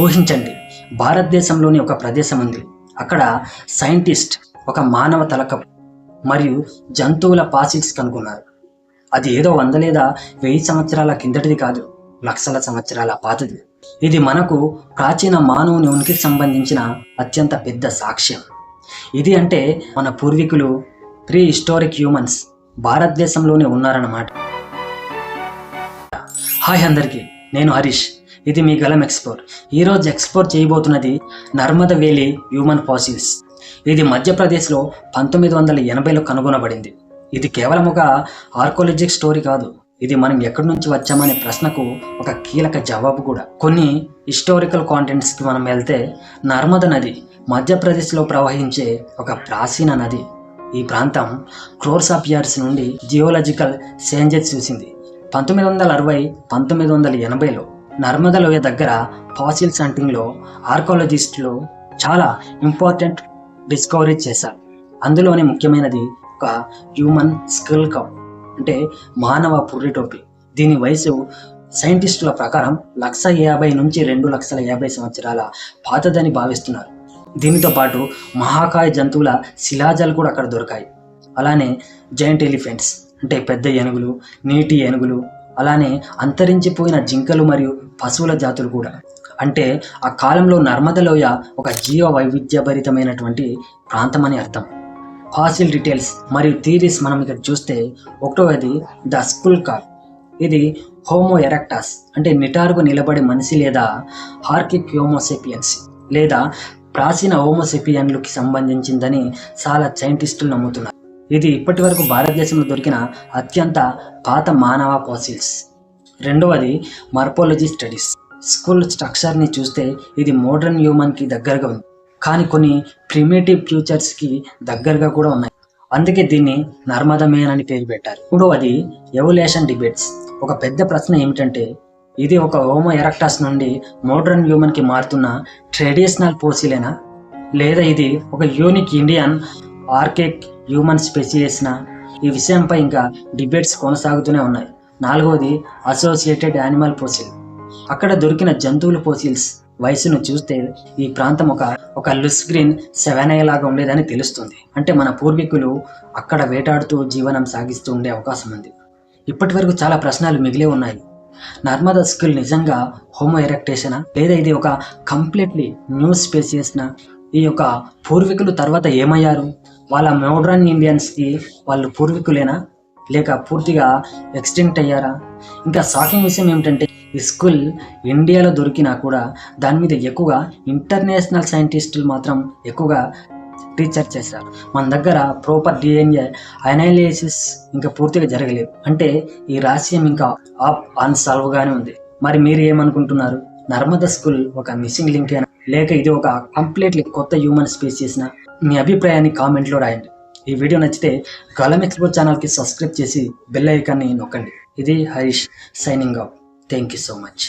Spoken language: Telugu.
ఊహించండి, భారతదేశంలోని ఒక ప్రదేశం ఉంది. అక్కడ సైంటిస్ట్ ఒక మానవ తలక మరియు జంతువుల ఫాసిల్స్ కనుగొన్నారు. అది ఏదో 100 లేదా 1000 సంవత్సరాల కిందటిది కాదు, లక్షల సంవత్సరాల పాతది. ఇది మనకు ప్రాచీన మానవుని ఉనికికి సంబంధించిన అత్యంత పెద్ద సాక్ష్యం. ఇది అంటే మన పూర్వీకులు ప్రీ హిస్టారిక్ హ్యూమన్స్ భారతదేశంలోనే ఉన్నారన్నమాట. హాయ్ అందరికీ, నేను హరీష్. ఇది మీ గలం ఎక్స్ప్లోర్. ఈరోజు ఎక్స్ప్లోర్ చేయబోతున్నది నర్మద వేలీ హ్యూమన్ ఫాసిల్స్. ఇది మధ్యప్రదేశ్లో 1980లో కనుగొనబడింది. ఇది కేవలం ఒక ఆర్కియాలజిక్ స్టోరీ కాదు, ఇది మనం ఎక్కడి నుంచి వచ్చామనే ప్రశ్నకు ఒక కీలక జవాబు కూడా. కొన్ని హిస్టారికల్ కాంటెంట్స్కి మనం వెళ్తే, నర్మద నది మధ్యప్రదేశ్లో ప్రవహించే ఒక ప్రాచీన నది. ఈ ప్రాంతం క్రోర్స్ ఆఫ్ ఇయర్స్ నుండి జియోలాజికల్ చేంజెస్ చూసింది. 1960-1980లో నర్మద లోయ దగ్గర ఫాసిల్స్ హంటింగ్లో ఆర్కియాలజిస్టులు చాలా ఇంపార్టెంట్ డిస్కవరీ చేశారు. అందులోనే ముఖ్యమైనది ఒక హ్యూమన్ స్కల్ కప్, అంటే మానవ పుర్రి టోపీ. దీని వయసు సైంటిస్టుల ప్రకారం 150 నుంచి 250 సంవత్సరాల పాతదని భావిస్తున్నారు. దీనితో పాటు మహాకాయ జంతువుల శిలాజాలు కూడా అక్కడ దొరికాయి. అలానే జైంట్ ఎలిఫెంట్స్, అంటే పెద్ద ఏనుగులు, నీటి ఏనుగులు, అలానే అంతరించిపోయిన జింకలు మరియు పశువుల జాతులు కూడా. అంటే ఆ కాలంలో నర్మద లోయ ఒక జీవ వైవిధ్యభరితమైనటువంటి ప్రాంతం అని అర్థం. ఫాసిల్ డీటెయిల్స్ మరియు థీరీస్ మనం ఇక్కడ చూస్తే, ఒకటోది ద స్కుల్ కాప్. ఇది హోమో ఎరెక్టస్, అంటే నిటారుగా నిలబడే మనిషి లేదా హార్కిక్ హోమోసెపియన్స్ లేదా ప్రాచీన హోమోసెపియన్లకి సంబంధించిందని చాలా సైంటిస్టులు నమ్ముతున్నారు. ఇది ఇప్పటి వరకు భారతదేశంలో దొరికిన అత్యంత పాత మానవ ఫాసిల్స్. రెండవది మార్ఫాలజీ స్టడీస్. స్కుల్ స్ట్రక్చర్ని చూస్తే ఇది మోడర్న్ హ్యూమన్కి దగ్గరగా ఉంది, కానీ కొన్ని ప్రిమిటివ్ ఫ్యూచర్స్కి దగ్గరగా కూడా ఉన్నాయి. అందుకే దీన్ని నర్మద మేన్ అని పేరు పెట్టారు. మూడవది ఎవల్యూషన్ డిబేట్స్. ఒక పెద్ద ప్రశ్న ఏమిటంటే, ఇది ఒక హోమో ఎరెక్టస్ నుండి మోడర్న్ హ్యూమన్కి మారుతున్న ట్రెడిషనల్ ఫాసిలేనా, లేదా ఇది ఒక యూనిక్ ఇండియన్ ఆర్కిక్ హ్యూమన్ స్పెసియేషనా? ఈ విషయంపై ఇంకా డిబేట్స్ కొనసాగుతూనే ఉన్నాయి. నాలుగవది అసోసియేటెడ్ యానిమల్ ఫాసిల్. అక్కడ దొరికిన జంతువుల ఫాసిల్స్ వయసును చూస్తే ఈ ప్రాంతం ఒక లుస్ గ్రీన్ సెవెనై లాగా ఉండేదని తెలుస్తుంది. అంటే మన పూర్వీకులు అక్కడ వేటాడుతూ జీవనం సాగిస్తూ ఉండే అవకాశం ఉంది. ఇప్పటి వరకు చాలా ప్రశ్నలు మిగిలే ఉన్నాయి. నర్మద స్కిల్ నిజంగా హోమో ఎరెక్టేషనా, లేదా ఇది ఒక కంప్లీట్లీ న్యూ స్పెసియేషనా? ఈ యొక్క పూర్వీకులు తర్వాత ఏమయ్యారు? వాళ్ళ మోడర్న్ ఇండియన్స్కి వాళ్ళు పూర్వీకులేనా, లేక పూర్తిగా ఎక్స్టింక్ట్ అయ్యారా? ఇంకా షాకింగ్ విషయం ఏమిటంటే, ఈ స్కుల్ ఇండియాలో దొరికినా కూడా దాని మీద ఎక్కువగా ఇంటర్నేషనల్ సైంటిస్టులు మాత్రం ఎక్కువగా రీసెర్చ్ చేశారు. మన దగ్గర ప్రాపర్ DNA అనాలిసిస్ ఇంకా పూర్తిగా జరగలేదు. అంటే ఈ రహస్యం ఇంకా అన్సాల్వ్గానే ఉంది. మరి మీరు ఏమనుకుంటున్నారు? నర్మద స్కుల్ ఒక మిస్సింగ్ లింక్ అయినా, లేక ఇది ఒక కంప్లీట్లీ కొత్త హ్యూమన్ స్పీసీస్నా? మీ అభిప్రాయాన్ని కామెంట్లో రాయండి. ఈ వీడియో నచ్చితే గలం ఎక్స్ప్లోర్ ఛానల్కి సబ్స్క్రైబ్ చేసి బెల్ ఐకాన్ని నొక్కండి. ఇది Harish signing out. Thank you so much.